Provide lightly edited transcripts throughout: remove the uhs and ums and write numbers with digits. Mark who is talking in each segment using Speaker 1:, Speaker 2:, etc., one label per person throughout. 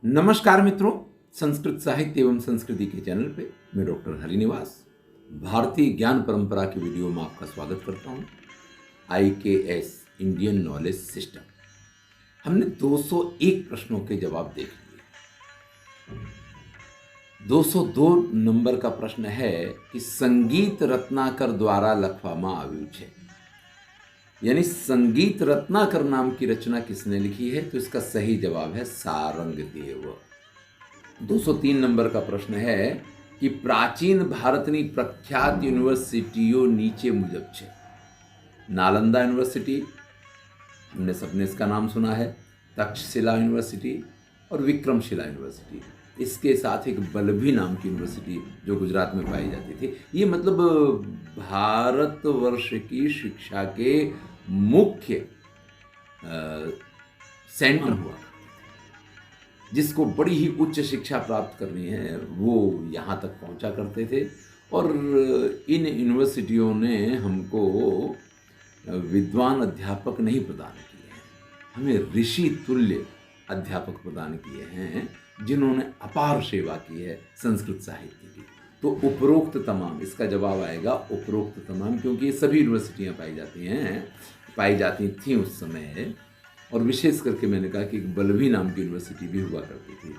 Speaker 1: नमस्कार मित्रों, संस्कृत साहित्य एवं संस्कृति के चैनल पे मैं डॉक्टर हरिनिवास भारतीय ज्ञान परंपरा की वीडियो में आपका स्वागत करता हूँ। IKS इंडियन नॉलेज सिस्टम, हमने 201 प्रश्नों के जवाब देख लिए। 202 नंबर का प्रश्न है कि संगीत रत्नाकर द्वारा लखवामा આવ્યું છે, यानी संगीत रत्नाकर नाम की रचना किसने लिखी है? तो इसका सही जवाब है सारंगदेव। 203 नंबर का प्रश्न है कि प्राचीन भारतनी प्रख्यात यूनिवर्सिटीओ नीचे मुजब छे। नालंदा यूनिवर्सिटी, हमने सबने इसका नाम सुना है, तक्षशिला यूनिवर्सिटी और विक्रमशिला यूनिवर्सिटी। इसके साथ एक बल्लभी नाम की यूनिवर्सिटी जो गुजरात में पाई जाती थी। ये मतलब भारतवर्ष की शिक्षा के मुख्य सेंटर हुआ, जिसको बड़ी ही उच्च शिक्षा प्राप्त करनी है वो यहाँ तक पहुँचा करते थे। और इन यूनिवर्सिटियों ने हमको विद्वान अध्यापक नहीं प्रदान किए हैं, हमें ऋषि तुल्य अध्यापक प्रदान किए हैं जिन्होंने अपार सेवा की है संस्कृत साहित्य की। तो उपरोक्त तमाम, इसका जवाब आएगा उपरोक्त तमाम, क्योंकि ये सभी यूनिवर्सिटियाँ पाई जाती थी उस समय। और विशेष करके मैंने कहा कि एक बल्लभी नाम की यूनिवर्सिटी भी हुआ करती थी।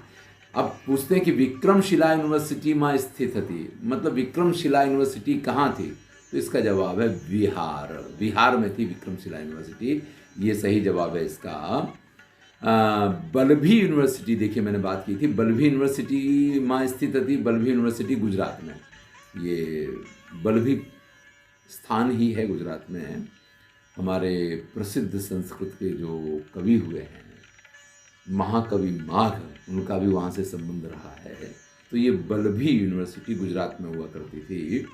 Speaker 1: अब पूछते हैं कि विक्रमशिला यूनिवर्सिटी में स्थित थी, मतलब विक्रमशिला यूनिवर्सिटी कहाँ थी? तो इसका जवाब है बिहार में थी विक्रमशिला यूनिवर्सिटी। ये सही जवाब है इसका। बल्लभी यूनिवर्सिटी, देखिए मैंने बात की थी, बल्लभी यूनिवर्सिटी में स्थित थी। बल्लभी यूनिवर्सिटी गुजरात में, ये बल्लभी स्थान ही है गुजरात में। हमारे प्रसिद्ध संस्कृत के जो कवि हुए हैं महाकवि माघ, उनका भी वहाँ से संबंध रहा है। तो ये बल्लभी यूनिवर्सिटी गुजरात में हुआ करती थी।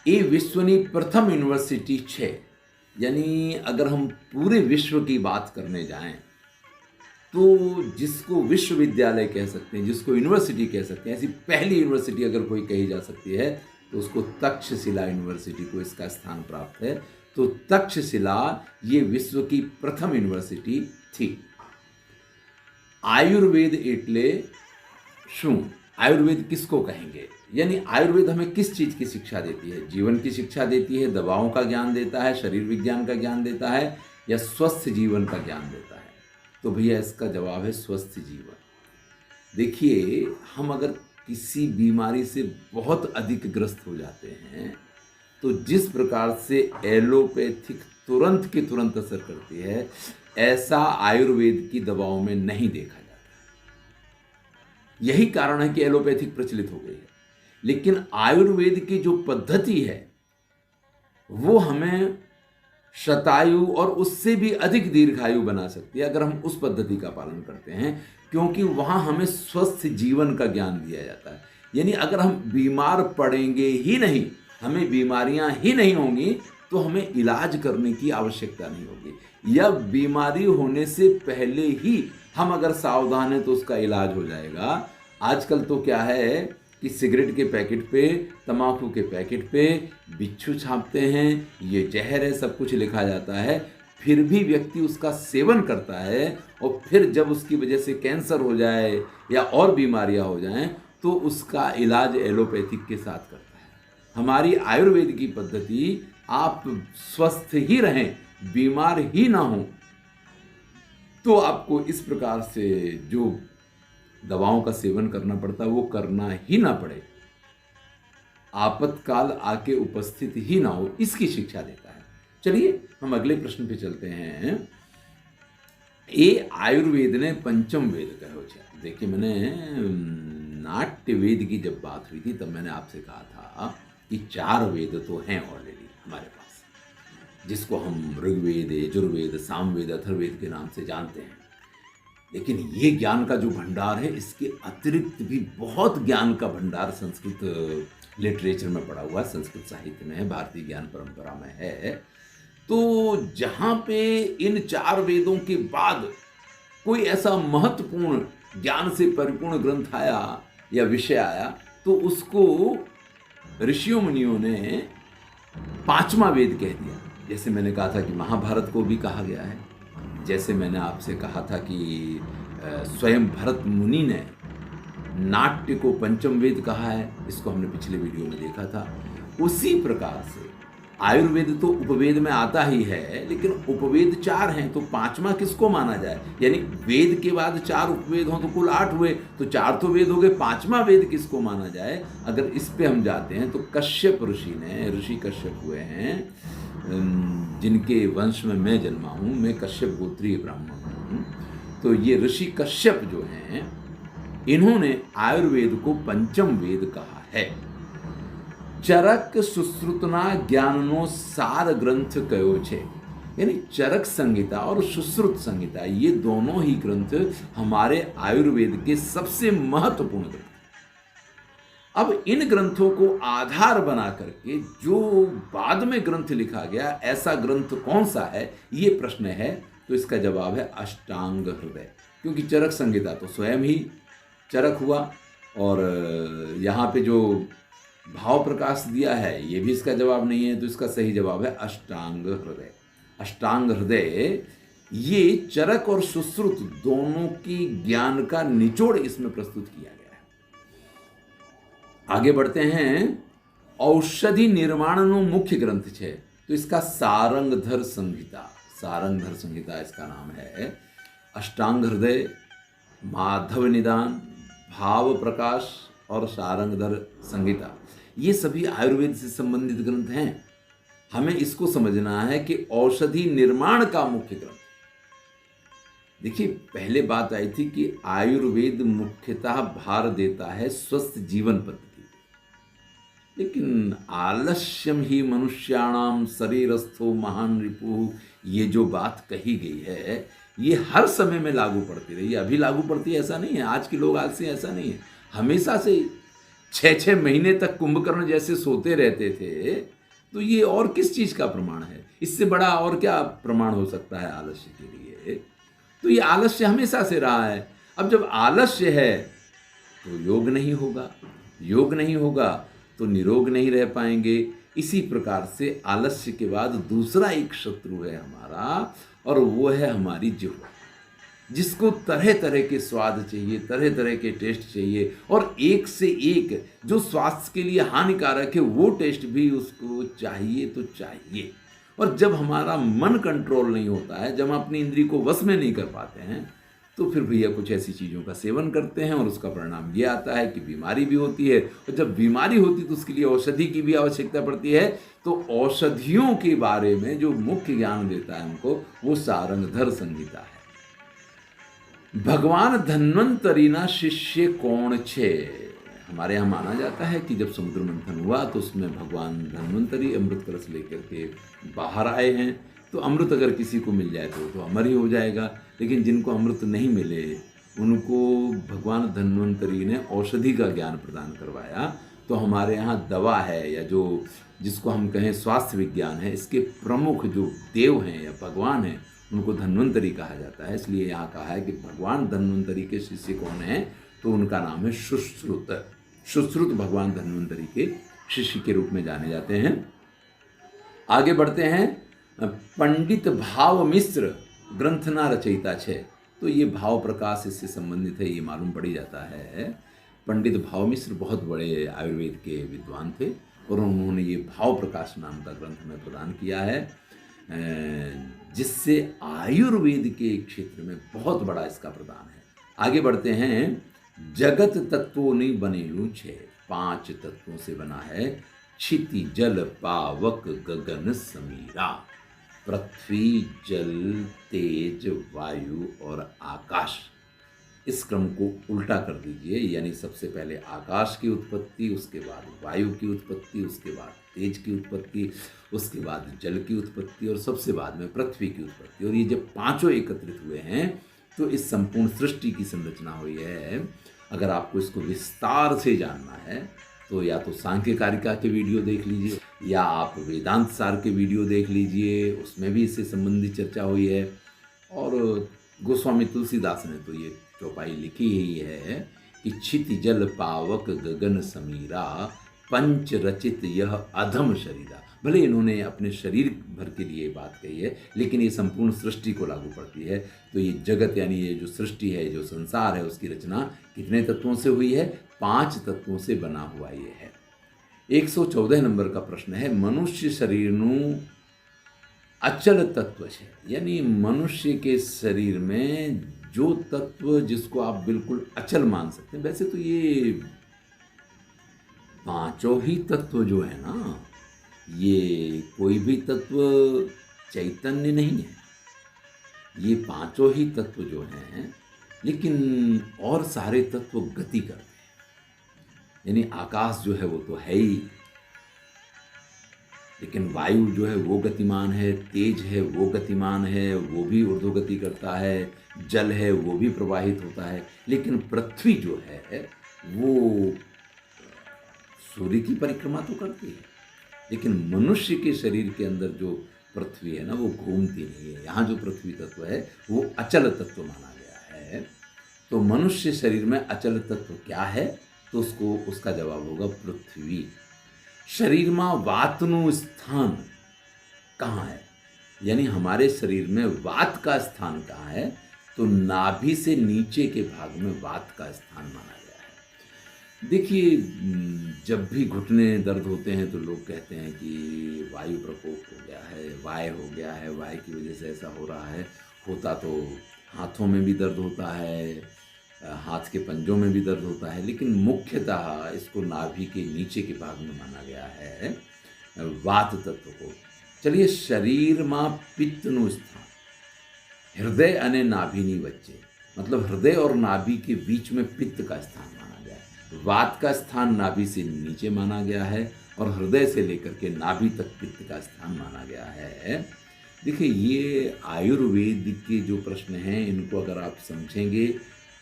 Speaker 1: ये विश्वनी प्रथम यूनिवर्सिटी छे, यानी अगर हम पूरे विश्व की बात करने जाएं तो जिसको विश्वविद्यालय कह सकते हैं, जिसको यूनिवर्सिटी कह सकते हैं, ऐसी पहली यूनिवर्सिटी अगर कोई कही जा सकती है तो उसको तक्षशिला यूनिवर्सिटी को इसका स्थान प्राप्त है। तो तक्षशिला ये विश्व की प्रथम यूनिवर्सिटी थी। आयुर्वेद एटले शू, आयुर्वेद किसको कहेंगे? यानी आयुर्वेद हमें किस चीज़ की शिक्षा देती है? जीवन की शिक्षा देती है, दवाओं का ज्ञान देता है, शरीर विज्ञान का ज्ञान देता है, या स्वस्थ जीवन का ज्ञान देता है? तो भैया इसका जवाब है स्वस्थ जीवन। देखिए, हम अगर किसी बीमारी से बहुत अधिक ग्रस्त हो जाते हैं तो जिस प्रकार से एलोपैथिक तुरंत के तुरंत असर करती है, ऐसा आयुर्वेद की दवाओं में नहीं देखा जाता। यही कारण है कि एलोपैथिक प्रचलित हो गई है। लेकिन आयुर्वेद की जो पद्धति है वो हमें शतायु और उससे भी अधिक दीर्घायु बना सकती है अगर हम उस पद्धति का पालन करते हैं, क्योंकि वहां हमें स्वस्थ जीवन का ज्ञान दिया जाता है। यानी अगर हम बीमार पड़ेंगे ही नहीं, हमें बीमारियां ही नहीं होंगी, तो हमें इलाज करने की आवश्यकता नहीं होगी। या बीमारी होने से पहले ही हम अगर सावधान हैं तो उसका इलाज हो जाएगा। आजकल तो क्या है कि सिगरेट के पैकेट पे, तंबाकू के पैकेट पे बिच्छू छापते हैं, ये जहर है, सब कुछ लिखा जाता है, फिर भी व्यक्ति उसका सेवन करता है। और फिर जब उसकी वजह से कैंसर हो जाए या और बीमारियां हो जाएं तो उसका इलाज एलोपैथिक के साथ करता है। हमारी आयुर्वेद की पद्धति, आप स्वस्थ ही रहें, बीमार ही ना हो, तो आपको इस प्रकार से जो दवाओं का सेवन करना पड़ता है वो करना ही ना पड़े, आपातकाल आके उपस्थित ही ना हो, इसकी शिक्षा देता है। चलिए हम अगले प्रश्न पे चलते हैं। ये आयुर्वेद ने पंचम वेद कहो छे। देखिए, मैंने नाट्य वेद की जब बात हुई थी तब मैंने आपसे कहा था कि 4 वेद तो हैं ऑलरेडी हमारे पास, जिसको हम ऋग्वेद, यजुर्वेद, सामवेद, अथर्ववेद के नाम से जानते हैं। लेकिन ये ज्ञान का जो भंडार है, इसके अतिरिक्त भी बहुत ज्ञान का भंडार संस्कृत लिटरेचर में पड़ा हुआ है, संस्कृत साहित्य में है, भारतीय ज्ञान परंपरा में है। तो जहाँ पे इन 4 वेदों के बाद कोई ऐसा महत्वपूर्ण ज्ञान से परिपूर्ण ग्रंथ आया या विषय आया तो उसको ऋषियों मुनियों ने 5वां वेद कह दिया। जैसे मैंने कहा था कि महाभारत को भी कहा गया है, जैसे मैंने आपसे कहा था कि स्वयं भरत मुनि ने नाट्य को पंचम वेद कहा है, इसको हमने पिछले वीडियो में देखा था। उसी प्रकार से आयुर्वेद तो उपवेद में आता ही है, लेकिन उपवेद 4 हैं, तो 5वां किसको माना जाए? यानी वेद के बाद 4 उपवेद हों तो कुल 8 हुए, तो 4 तो वेद हो गए, 5वां वेद किसको माना जाए? अगर इस पे हम जाते हैं तो कश्यप ऋषि ने, ऋषि कश्यप हुए हैं, जिनके वंश में मैं जन्मा हूँ, मैं कश्यप गोत्रीय ब्राह्मण हूँ। तो ये ऋषि कश्यप जो हैं, इन्होंने आयुर्वेद को पंचम वेद कहा है। चरक सुश्रुतना ज्ञाननो सार ग्रंथ कयो छे, यानी चरक संहिता और सुश्रुत संहिता, ये दोनों ही ग्रंथ हमारे आयुर्वेद के सबसे महत्वपूर्ण ग्रंथ। अब इन ग्रंथों को आधार बना करके जो बाद में ग्रंथ लिखा गया, ऐसा ग्रंथ कौन सा है, ये प्रश्न है। तो इसका जवाब है अष्टांग हृदय, क्योंकि चरक संहिता तो स्वयं ही चरक हुआ, और यहाँ पे जो भाव प्रकाश दिया है ये भी इसका जवाब नहीं है। तो इसका सही जवाब है अष्टांग हृदय। अष्टांग हृदय ये चरक और सुश्रुत दोनों की ज्ञान का निचोड़ इसमें प्रस्तुत किया गया है। आगे बढ़ते हैं। औषधि निर्माणनो मुख्य ग्रंथ छे, तो इसका सारंगधर संहिता, सारंगधर संहिता इसका नाम है। अष्टांग हृदय, माधव निदान, भाव प्रकाश और सारंगधर संहिता, ये सभी आयुर्वेद से संबंधित ग्रंथ हैं। हमें इसको समझना है कि औषधि निर्माण का मुख्य ग्रंथ। देखिए, पहले बात आई थी कि आयुर्वेद मुख्यतः भार देता है स्वस्थ जीवन पद्धति, लेकिन आलस्यम ही मनुष्याणाम शरीरस्थो महान रिपुः, ये जो बात कही गई है ये हर समय में लागू पड़ती रही है। अभी लागू पड़ती है ऐसा नहीं है, आज के लोग आलसी ऐसा नहीं है, हमेशा से 6-6 महीने तक कुंभकर्ण जैसे सोते रहते थे। तो ये और किस चीज का प्रमाण है? इससे बड़ा और क्या प्रमाण हो सकता है आलस्य के लिए? तो ये आलस्य हमेशा से रहा है। अब जब आलस्य है तो योग नहीं होगा, योग नहीं होगा तो निरोग नहीं रह पाएंगे। इसी प्रकार से आलस्य के बाद दूसरा एक शत्रु है हमारा, और वो है हमारी जिह्वा, जिसको तरह तरह के स्वाद चाहिए, तरह तरह के टेस्ट चाहिए, और एक से एक जो स्वास्थ्य के लिए हानिकारक है वो टेस्ट भी उसको चाहिए तो चाहिए। और जब हमारा मन कंट्रोल नहीं होता है, जब हम अपनी इंद्री को वश में नहीं कर पाते हैं, तो फिर भैया कुछ ऐसी चीज़ों का सेवन करते हैं, और उसका परिणाम ये आता है कि बीमारी भी होती है। और जब बीमारी होती है तो उसके लिए औषधि की भी आवश्यकता पड़ती है। तो औषधियों के बारे में जो मुख्य ज्ञान देता है हमको, वो सारंगधर संहिता है। भगवान धन्वंतरी ना शिष्य कौन छे? हमारे यहाँ माना जाता है कि जब समुद्र मंथन हुआ तो उसमें भगवान धन्वंतरी अमृत कलश लेकर के बाहर आए हैं। तो अमृत अगर किसी को मिल जाए तो अमर ही हो जाएगा, लेकिन जिनको अमृत नहीं मिले उनको भगवान धन्वंतरी ने औषधि का ज्ञान प्रदान करवाया। तो हमारे यहाँ दवा है, या जो जिसको हम कहें स्वास्थ्य विज्ञान है, इसके प्रमुख जो देव हैं या भगवान हैं, उनको धन्वंतरी कहा जाता है। इसलिए यहाँ कहा है कि भगवान धन्वंतरी के शिष्य कौन हैं, तो उनका नाम है सुश्रुत। सुश्रुत भगवान धन्वंतरी के शिष्य के रूप में जाने जाते हैं। आगे बढ़ते हैं। पंडित भाव मिश्र ग्रंथना रचयिता छे, तो ये भाव प्रकाश इससे संबंधित है, ये मालूम पड़ ही जाता है। पंडित भाव मिश्र बहुत बड़े आयुर्वेद के विद्वान थे, और उन्होंने ये भाव प्रकाश नाम का ग्रंथ में प्रदान किया है, जिससे आयुर्वेद के क्षेत्र में बहुत बड़ा इसका प्रदान है। आगे बढ़ते हैं। जगत तत्वों ने बनेलू छे, 5 तत्वों से बना है। क्षिति जल पावक गगन समीरा, पृथ्वी जल तेज वायु और आकाश। इस क्रम को उल्टा कर दीजिए, यानी सबसे पहले आकाश की उत्पत्ति, उसके बाद वायु की उत्पत्ति, उसके बाद तेज की उत्पत्ति, उसके बाद जल की उत्पत्ति, और सबसे बाद में पृथ्वी की उत्पत्ति। और ये जब 5 एकत्रित हुए हैं तो इस संपूर्ण सृष्टि की संरचना हुई है। अगर आपको इसको विस्तार से जानना है तो या तो सांख्य कारिका के वीडियो देख लीजिए, या आप वेदांत सार के वीडियो देख लीजिए, उसमें भी इससे संबंधित चर्चा हुई है। और गोस्वामी तुलसीदास ने तो ये चौपाई लिखी ही है कि क्षिति जल पावक गगन समीरा, पंच रचित यह अधम शरीरा। भले इन्होंने अपने शरीर भर के लिए बात कही है, लेकिन ये संपूर्ण सृष्टि को लागू पड़ती है। तो ये जगत यानी ये जो सृष्टि है, जो संसार है, उसकी रचना कितने तत्वों से हुई है? 5 तत्वों से बना हुआ ये है। 114 नंबर का प्रश्न है, मनुष्य शरीरનું अचल तत्व है, यानी मनुष्य के शरीर में जो तत्व जिसको आप बिल्कुल अचल मान सकते हैं। वैसे तो ये पांचों ही तत्व जो है ना, ये कोई भी तत्व चैतन्य नहीं है, ये पांचों ही तत्व जो हैं, लेकिन और सारे तत्व गति करते हैं। यानी आकाश जो है वो तो है ही, लेकिन वायु जो है वो गतिमान है, तेज है वो गतिमान है, वो भी ऊर्ध्वगति करता है, जल है वो भी प्रवाहित होता है, लेकिन पृथ्वी जो है वो सूर्य की परिक्रमा तो करती है, लेकिन मनुष्य के शरीर के अंदर जो पृथ्वी है ना, वो घूमती नहीं है। यहाँ जो पृथ्वी तत्व है वो अचल तत्व माना गया है। तो मनुष्य शरीर में अचल तत्व क्या है? तो उसका जवाब होगा पृथ्वी। शरीर में वातनु स्थान कहाँ है? यानी हमारे शरीर में वात का स्थान कहाँ है? तो नाभि से नीचे के भाग में वात का स्थान माना गया है। देखिए, जब भी घुटने दर्द होते हैं तो लोग कहते हैं कि वायु प्रकोप हो गया है, वाय हो गया है, वाय की वजह से ऐसा हो रहा है। होता तो हाथों में भी दर्द होता है, हाथ के पंजों में भी दर्द होता है, लेकिन मुख्यतः इसको नाभि के नीचे के भाग में माना गया है, वात तत्व को। चलिए, शरीરમાં પિત્તનું स्थान, हृदय अने नाभिनी वच्चे, मतलब हृदय और नाभि के बीच में पित्त का स्थान माना गया है। वात का स्थान नाभि से नीचे माना गया है और हृदय से लेकर के नाभि तक पित्त का स्थान माना गया है। देखिए, ये आयुर्वेद के जो प्रश्न हैं, इनको अगर आप समझेंगे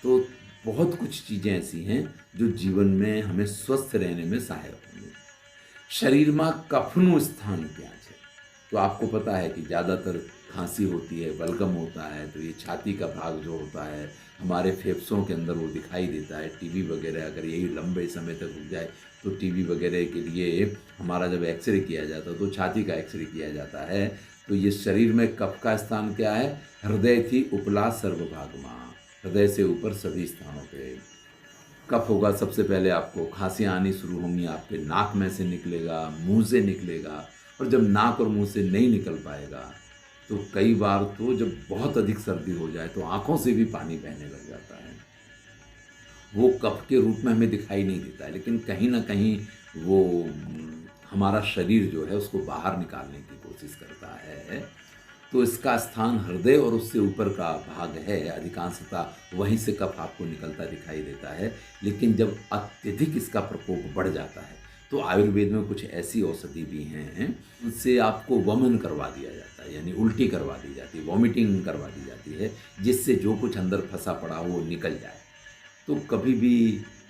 Speaker 1: तो बहुत कुछ चीज़ें ऐसी हैं जो जीवन में हमें स्वस्थ रहने में सहायक होंगी। शरीરમાં કફનું स्थान क्या है? तो आपको पता है कि ज़्यादातर खांसी होती है, बलगम होता है, तो ये छाती का भाग जो होता है हमारे फेफड़ों के अंदर वो दिखाई देता है। टीबी वगैरह अगर यही लंबे समय तक रुक जाए तो टीबी वगैरह के लिए हमारा जब एक्सरे किया जाता है तो छाती का एक्सरे किया जाता है। तो ये शरीर में कफ का स्थान क्या है? हृदय थी उपला सर्वभागमा, हृदय से ऊपर सभी स्थानों पे कफ होगा। सबसे पहले आपको खांसियाँ आनी शुरू होंगी, आपके नाक में से निकलेगा, मुंह से निकलेगा, और जब नाक और मुंह से नहीं निकल पाएगा तो कई बार तो जब बहुत अधिक सर्दी हो जाए तो आंखों से भी पानी बहने लग जाता है। वो कफ के रूप में हमें दिखाई नहीं देता है, लेकिन कहीं ना कहीं वो हमारा शरीर जो है उसको बाहर निकालने की कोशिश करता है। तो इसका स्थान हृदय और उससे ऊपर का भाग है, अधिकांशतः वहीं से कफ आपको निकलता दिखाई देता है। लेकिन जब अत्यधिक इसका प्रकोप बढ़ जाता है तो आयुर्वेद में कुछ ऐसी औषधि भी हैं, उनसे आपको वमन करवा दिया जाता है, यानी उल्टी करवा दी जाती है, वॉमिटिंग करवा दी जाती है, जिससे जो कुछ अंदर फंसा पड़ा हो वो निकल जाए। तो कभी भी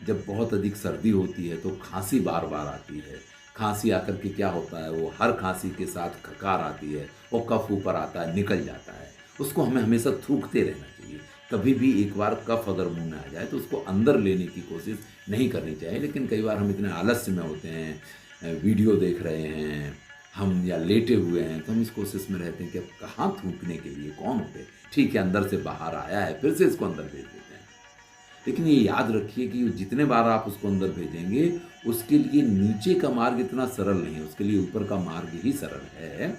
Speaker 1: जब बहुत अधिक सर्दी होती है तो खांसी बार बार आती है। खांसी आकर के क्या होता है, वो हर खांसी के साथ खकार आती है और कफ ऊपर आता है, निकल जाता है। उसको हमें हमेशा थूकते रहना चाहिए। कभी भी एक बार कफ अगर मुंह में आ जाए तो उसको अंदर लेने की कोशिश नहीं करनी चाहिए। लेकिन कई बार हम इतने आलस्य में होते हैं, वीडियो देख रहे हैं हम या लेटे हुए हैं, तो हम इस कोशिश में रहते हैं कि अब कहाँ थूकने के लिए, कौन होते, ठीक है अंदर से बाहर आया है, फिर से इसको अंदर भेज देते हैं। लेकिन ये याद रखिए कि जितने बार आप उसको अंदर भेजेंगे उसके लिए नीचे का मार्ग इतना सरल नहीं है, उसके लिए ऊपर का मार्ग ही सरल है।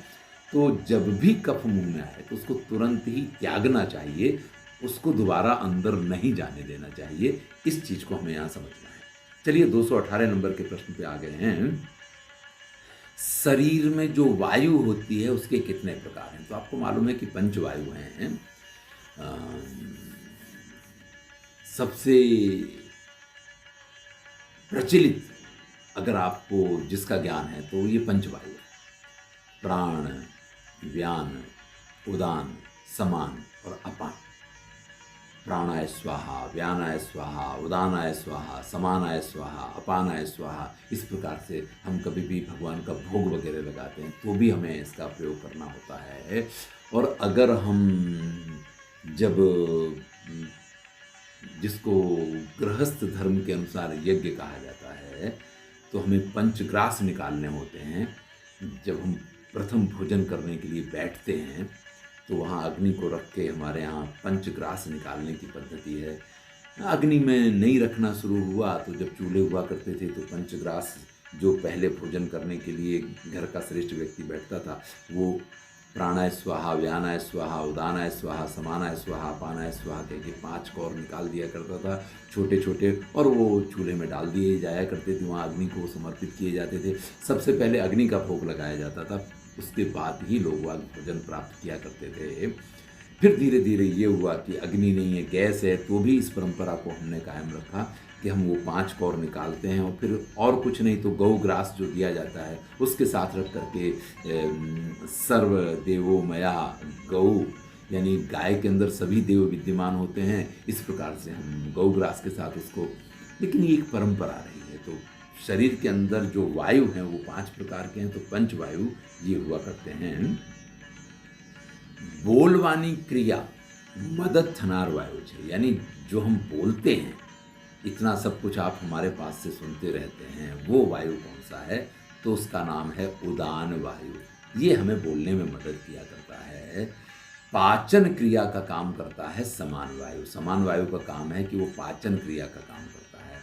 Speaker 1: तो जब भी कफ मुंह में आए तो उसको तुरंत ही त्यागना चाहिए, उसको दोबारा अंदर नहीं जाने देना चाहिए। इस चीज़ को हमें यहाँ समझना है। चलिए 218 नंबर के प्रश्न पे आ गए हैं। शरीर में जो वायु होती है उसके कितने प्रकार हैं? तो आपको मालूम है कि पंचवायु हैं। सबसे प्रचलित अगर आपको जिसका ज्ञान है तो ये पंचवायु है, प्राण, व्यान, उदान, समान और अपान। प्राणाय स्वाहा, व्यानाय स्वाहा, उदानाय स्वाहा, समानाय स्वाहा, अपानाय स्वाहा। इस प्रकार से हम कभी भी भगवान का भोग वगैरह लगाते हैं तो भी हमें इसका प्रयोग करना होता है। और अगर हम जब जिसको गृहस्थ धर्म के अनुसार यज्ञ कहा जाता है तो हमें पंचग्रास निकालने होते हैं, जब हम प्रथम भोजन करने के लिए बैठते हैं तो वहाँ अग्नि को रख के हमारे यहाँ पंचग्रास निकालने की पद्धति है। अग्नि में नहीं रखना शुरू हुआ तो जब चूल्हे हुआ करते थे तो पंचग्रास जो पहले भोजन करने के लिए घर का श्रेष्ठ व्यक्ति बैठता था वो प्राणाय स्वाहा, व्यानाय स्वाहा, उदानाय स्वाहा, समानाय स्वाहा, अपानाय स्वाहा कह के 5 कौर निकाल दिया करता था छोटे छोटे, और वो चूल्हे में डाल दिए जाया करते थे। वहाँ अग्नि को समर्पित किए जाते थे। सबसे पहले अग्नि का भोग लगाया जाता था, उसके बाद ही लोग वहाँ भोजन प्राप्त किया करते थे। फिर धीरे धीरे ये हुआ कि अग्नि नहीं है, गैस है, तो भी इस परंपरा को हमने कायम रखा कि हम वो 5 कौर निकालते हैं और फिर और कुछ नहीं तो गौ ग्रास जो दिया जाता है उसके साथ रख करके सर्व देवो मया गौ, यानी गाय के अंदर सभी देव विद्यमान होते हैं, इस प्रकार से हम गौ ग्रास के साथ उसको। लेकिन ये एक परंपरा रही है। तो शरीर के अंदर जो वायु हैं वो 5 प्रकार के हैं, तो पंच वायु ये हुआ करते हैं। बोलवानी क्रिया मदद थनार वायु है, यानी जो हम बोलते हैं, इतना सब कुछ आप हमारे पास से सुनते रहते हैं, वो वायु कौन सा है? तो उसका नाम है उदान वायु। ये हमें बोलने में मदद किया करता है। पाचन क्रिया का काम करता है समान वायु। समान वायु का काम है कि वो पाचन क्रिया का काम करता है,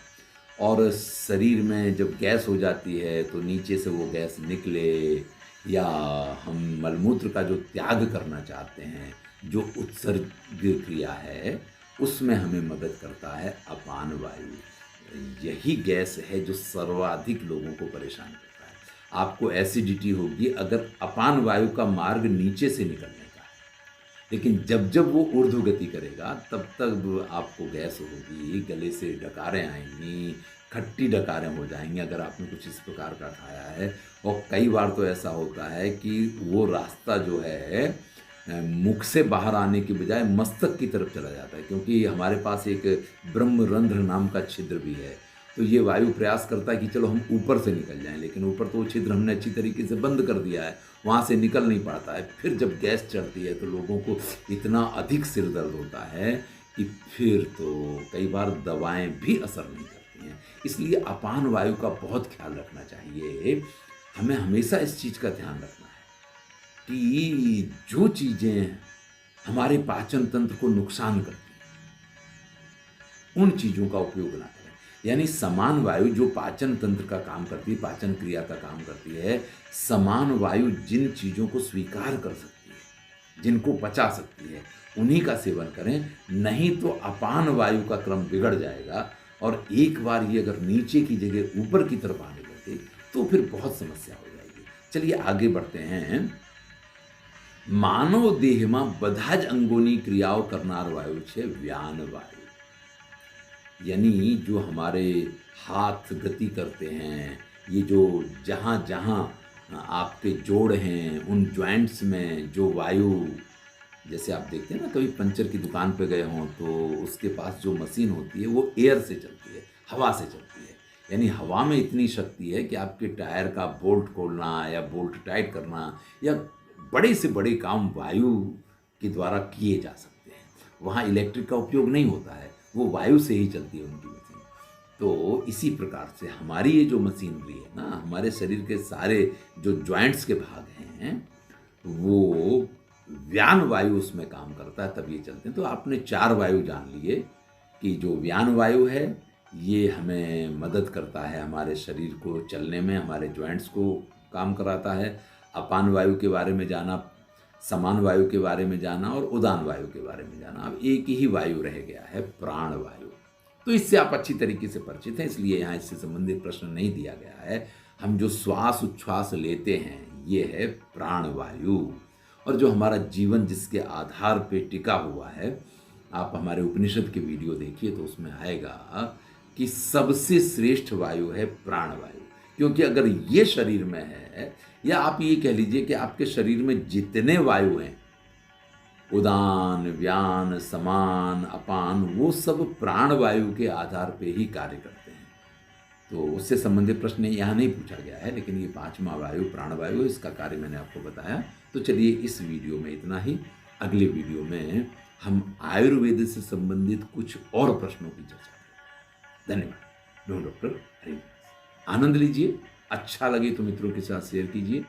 Speaker 1: और शरीर में जब गैस हो जाती है तो नीचे से वो गैस निकले, या हम मलमूत्र का जो त्याग करना चाहते हैं, जो उत्सर्ग क्रिया है, उसमें हमें मदद करता है अपान वायु। यही गैस है जो सर्वाधिक लोगों को परेशान करता है। आपको एसिडिटी होगी अगर अपान वायु का मार्ग नीचे से निकलने का है, लेकिन जब जब वो ऊर्ध्व गति करेगा तब तक आपको गैस होगी, गले से डकारें आएंगी, खट्टी डकारें हो जाएंगी अगर आपने कुछ इस प्रकार का खाया है। और कई बार तो ऐसा होता है कि वो रास्ता जो है मुख से बाहर आने की बजाय मस्तक की तरफ चला जाता है, क्योंकि हमारे पास एक ब्रह्मरंध्र नाम का छिद्र भी है। तो ये वायु प्रयास करता है कि चलो हम ऊपर से निकल जाएं, लेकिन ऊपर तो वो छिद्र हमने अच्छी तरीके से बंद कर दिया है, वहाँ से निकल नहीं पाता है। फिर जब गैस चढ़ती है तो लोगों को इतना अधिक सिर दर्द होता है कि फिर तो कई बार दवाएं भी असर नहीं करती हैं। इसलिए अपान वायु का बहुत ख्याल रखना चाहिए। हमें हमेशा इस चीज़ का ध्यान रखना है कि जो चीज़ें हमारे पाचन तंत्र को नुकसान करती हैं उन चीज़ों का उपयोग ना करें। यानी समान वायु जो पाचन तंत्र का काम करती है, पाचन क्रिया का काम करती है, समान वायु जिन चीज़ों को स्वीकार कर सकती है, जिनको पचा सकती है, उन्हीं का सेवन करें। नहीं तो अपान वायु का क्रम बिगड़ जाएगा, और एक बार ये अगर नीचे की जगह ऊपर की तरफ आने लगे तो फिर बहुत समस्या हो जाएगी। चलिए आगे बढ़ते हैं। मानव देह में બધા જ અંગોની ક્રિયાઓ કરનાર વાયુ છે વ્યાન વાયુ। यानी जो हमारे हाथ गति करते हैं, ये जो जहाँ जहाँ आपके जोड़ हैं उन जॉइंट्स में जो वायु, जैसे आप देखते हैं ना कभी पंचर की दुकान पे गए हों तो उसके पास जो मशीन होती है वो एयर से चलती है, हवा से चलती है। यानी हवा में इतनी शक्ति है कि आपके टायर का बोल्ट खोलना या बोल्ट टाइट करना या बड़े से बड़े काम वायु के द्वारा किए जा सकते हैं। वहाँ इलेक्ट्रिक का उपयोग नहीं होता है, वो वायु से ही चलती है उनकी मशीन। तो इसी प्रकार से हमारी ये जो मशीनरी है ना, हमारे शरीर के सारे जो जॉइंट्स के भाग हैं वो व्यान वायु उसमें काम करता है, तब ये चलते हैं। तो आपने 4 वायु जान लिए कि जो व्यान वायु है ये हमें मदद करता है हमारे शरीर को चलने में, हमारे जॉइंट्स को काम कराता है। अपान वायु के बारे में जाना, समान वायु के बारे में जाना और उदान वायु के बारे में जाना। अब एक ही वायु रह गया है, प्राण वायु। तो इससे आप अच्छी तरीके से परिचित हैं, इसलिए यहाँ इससे संबंधित प्रश्न नहीं दिया गया है। हम जो श्वास उच्छ्वास लेते हैं ये है प्राण वायु। और जो हमारा जीवन जिसके आधार पे टिका हुआ है, आप हमारे उपनिषद के वीडियो देखिए तो उसमें आएगा कि सबसे श्रेष्ठ वायु है प्राण वायु। क्योंकि अगर ये शरीर में है, या आप ये कह लीजिए कि आपके शरीर में जितने वायु हैं, उदान, व्यान, समान, अपान, वो सब प्राण वायु के आधार पे ही कार्य करते हैं। तो उससे संबंधित प्रश्न यहाँ नहीं पूछा गया है, लेकिन ये 5वां वायु प्राण वायु, इसका कार्य मैंने आपको बताया। तो चलिए इस वीडियो में इतना ही। अगले वीडियो में हम आयुर्वेद से संबंधित कुछ और प्रश्नों की चर्चा करें। धन्यवाद। मैं डॉक्टर हरि। आनंद लीजिए, अच्छा लगे तो मित्रों के साथ शेयर कीजिए।